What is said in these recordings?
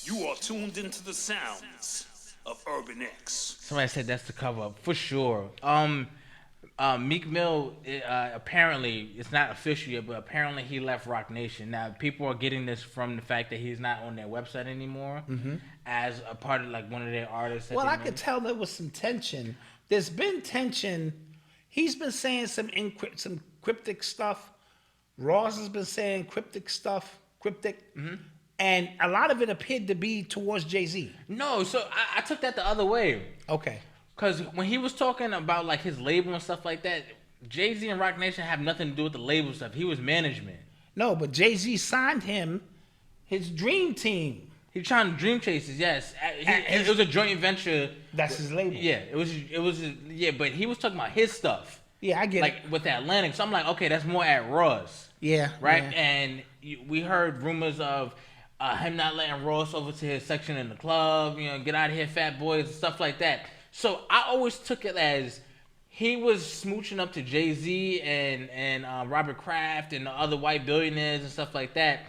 You are tuned into the sounds of UrbanX. Somebody said that's the cover up for sure. Meek Mill apparently it's not official yet, but apparently he left Roc Nation. Now people are getting this from the fact that he's not on their website anymore, as a part of like one of their artists. Well, I could tell there was some tension. There's been tension. He's been saying some cryptic stuff. Ross has been saying cryptic stuff, and a lot of it appeared to be towards Jay-Z. No, so I took that the other way. Okay. Because when he was talking about like his label and stuff like that, Jay-Z and Roc Nation have nothing to do with the label stuff. He was management. No, but Jay-Z signed him, his dream team. He trying to dream chases, yes. It was a joint venture. That's his label. Yeah, it was. Yeah, but he was talking about his stuff. Yeah, I get like, it. Like with the Atlantic. So I'm like, okay, that's more at Ross. Yeah. Right? Yeah. And we heard rumors of him not letting Ross over to his section in the club, get out of here, fat boys, and stuff like that. So I always took it as he was smooching up to Jay-Z and Robert Kraft and the other white billionaires and stuff like that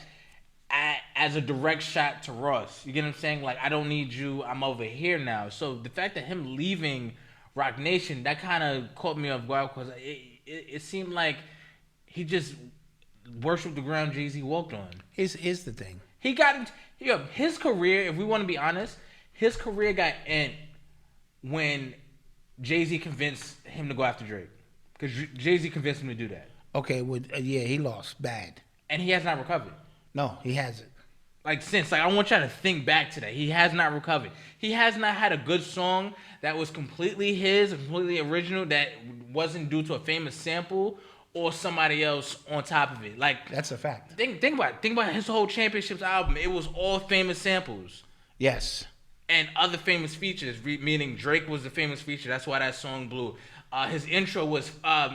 as a direct shot to Ross. You get what I'm saying? Like, I don't need you. I'm over here now. So the fact that him leaving Roc Nation, that kind of caught me off guard because it seemed like he just worshipped the ground Jay-Z walked on. Here's the thing. He got his career, if we want to be honest, his career got end when Jay-Z convinced him to go after Drake. Because Jay-Z convinced him to do that. Okay, well, yeah, he lost bad. And he has not recovered. No, he hasn't. Like, since, I want y'all to think back to that. He has not recovered. He has not had a good song that was completely his, completely original, that wasn't due to a famous sample or somebody else on top of it. Like, that's a fact. Think about it. Think about his whole Championships album. It was all famous samples. Yes. And other famous features, meaning Drake was the famous feature. That's why that song blew. His intro was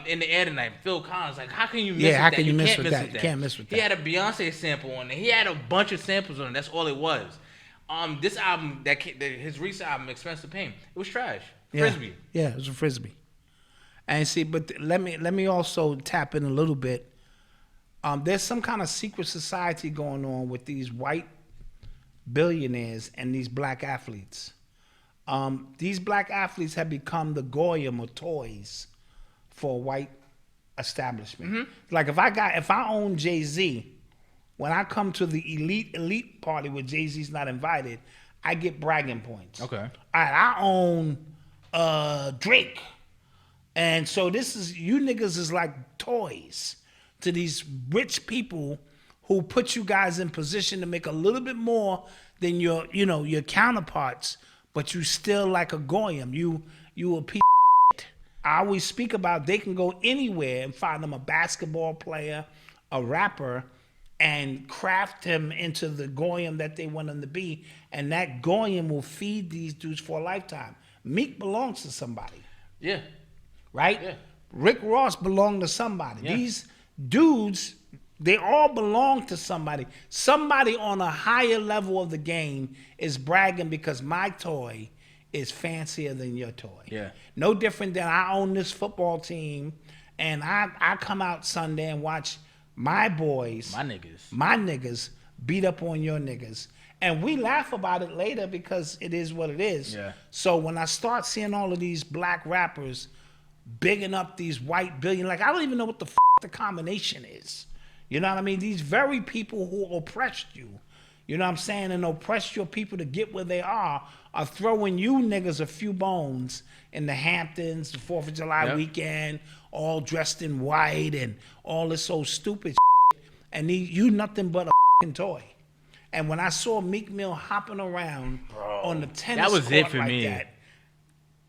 "In the Air Tonight." Phil Collins, like, how can you miss? Yeah, how that? can you miss with that? With You can't miss with that. He had a Beyonce sample on it. He had a bunch of samples on it. That's all it was. This album, his recent album, "Expensive Pain," it was trash. Frisbee. Yeah, it was a frisbee. And see, but let me also tap in a little bit. There's some kind of secret society going on with these white billionaires and these black athletes. These black athletes have become the goyim or toys for a white establishment. Mm-hmm. Like if I own Jay-Z, when I come to the elite party where Jay-Z's not invited, I get bragging points. Okay. All right, I own Drake. And so you niggas is like toys to these rich people who put you guys in position to make a little bit more than your counterparts, but you still like a goyim. You a piece of shit. I always speak about they can go anywhere and find them a basketball player, a rapper, and craft him into the goyim that they want him to be, and that goyim will feed these dudes for a lifetime. Meek belongs to somebody. Yeah. Right? Yeah. Rick Ross belonged to somebody. Yeah. These dudes, they all belong to somebody. Somebody on a higher level of the game is bragging because my toy is fancier than your toy. Yeah. No different than I own this football team and I come out Sunday and watch my boys, my niggas beat up on your niggas. And we laugh about it later because it is what it is. Yeah. So when I start seeing all of these black rappers bigging up these white billion, like I don't even know what the the combination is. You know what I mean? These very people who oppressed you, you know what I'm saying, and oppressed your people to get where they are throwing you niggas a few bones in the Hamptons, the 4th of July weekend, all dressed in white and all this so stupid shit, and you nothing but a toy. And when I saw Meek Mill hopping around on the tennis that was court it for like me.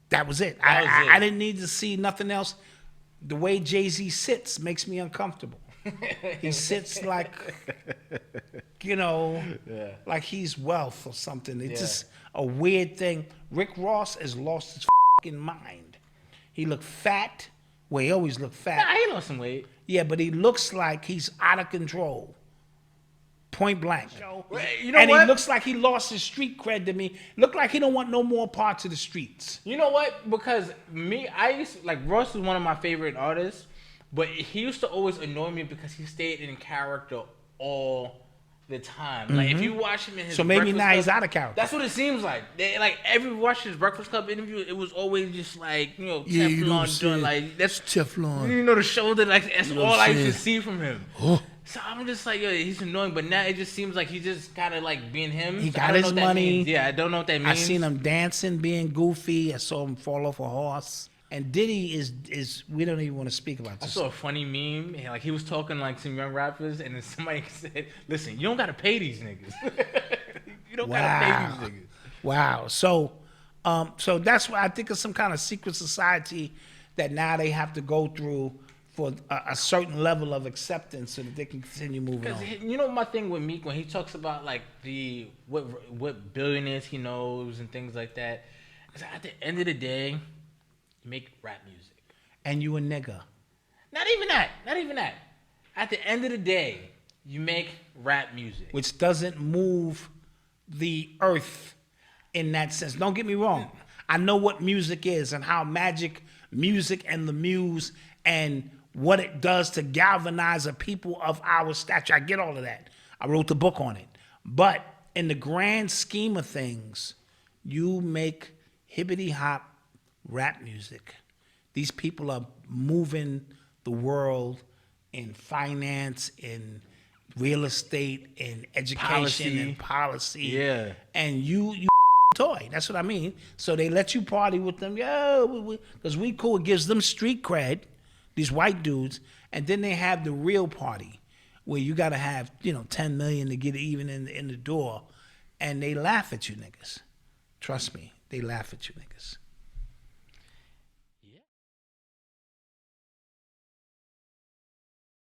That was it. I didn't need to see nothing else. The way Jay-Z sits makes me uncomfortable. He sits like, like he's wealth or something. It's just a weird thing. Rick Ross has lost his fucking mind. He looked fat. Well, he always looked fat. Nah, he lost some weight. Yeah, but he looks like he's out of control. Point blank. You know and what? He looks like he lost his street cred to me. Look like he don't want no more parts of the streets. You know what? Because Ross is one of my favorite artists, but he used to always annoy me because he stayed in character all the time. Like if you watch him in his So maybe Breakfast now Club, he's out of character. That's what it seems like. Like every watch his Breakfast Club interview, it was always just like Yeah, Teflon you know what I'm saying? doing like that's Teflon. the shoulder. Like that's You know all what I I'm used to saying? see from him. Oh. So I'm just like, yo, he's annoying. But now it just seems like he's just kind of like being him. He So I got don't know his what that money. means. Yeah, I don't know what that means. I seen him dancing, being goofy. I saw him fall off a horse. And Diddy is we don't even want to speak about I this. saw a funny meme. Like he was talking like some young rappers, and then somebody said, "Listen, you don't gotta pay these niggas. You don't gotta pay these niggas." Wow. So that's why I think it's some kind of secret society that now they have to go through for a certain level of acceptance so that they can continue moving on. Because you know my thing with Meek when he talks about like what billionaires he knows and things like that. Is at the end of the day, you make rap music. And you a nigga. Not even that. Not even that. At the end of the day, you make rap music. Which doesn't move the earth in that sense. Don't get me wrong. I know what music is and how magic music and the muse and what it does to galvanize a people of our stature. I get all of that. I wrote the book on it. But in the grand scheme of things, you make hibbity hop rap music. These people are moving the world in finance, in real estate, in education, and policy. Yeah. And you toy. That's what I mean. So they let you party with them. Yo, because we cool. It gives them street cred, these white dudes. And then they have the real party where you got to have, 10 million to get even in the door. And they laugh at you niggas. Trust me. They laugh at you niggas.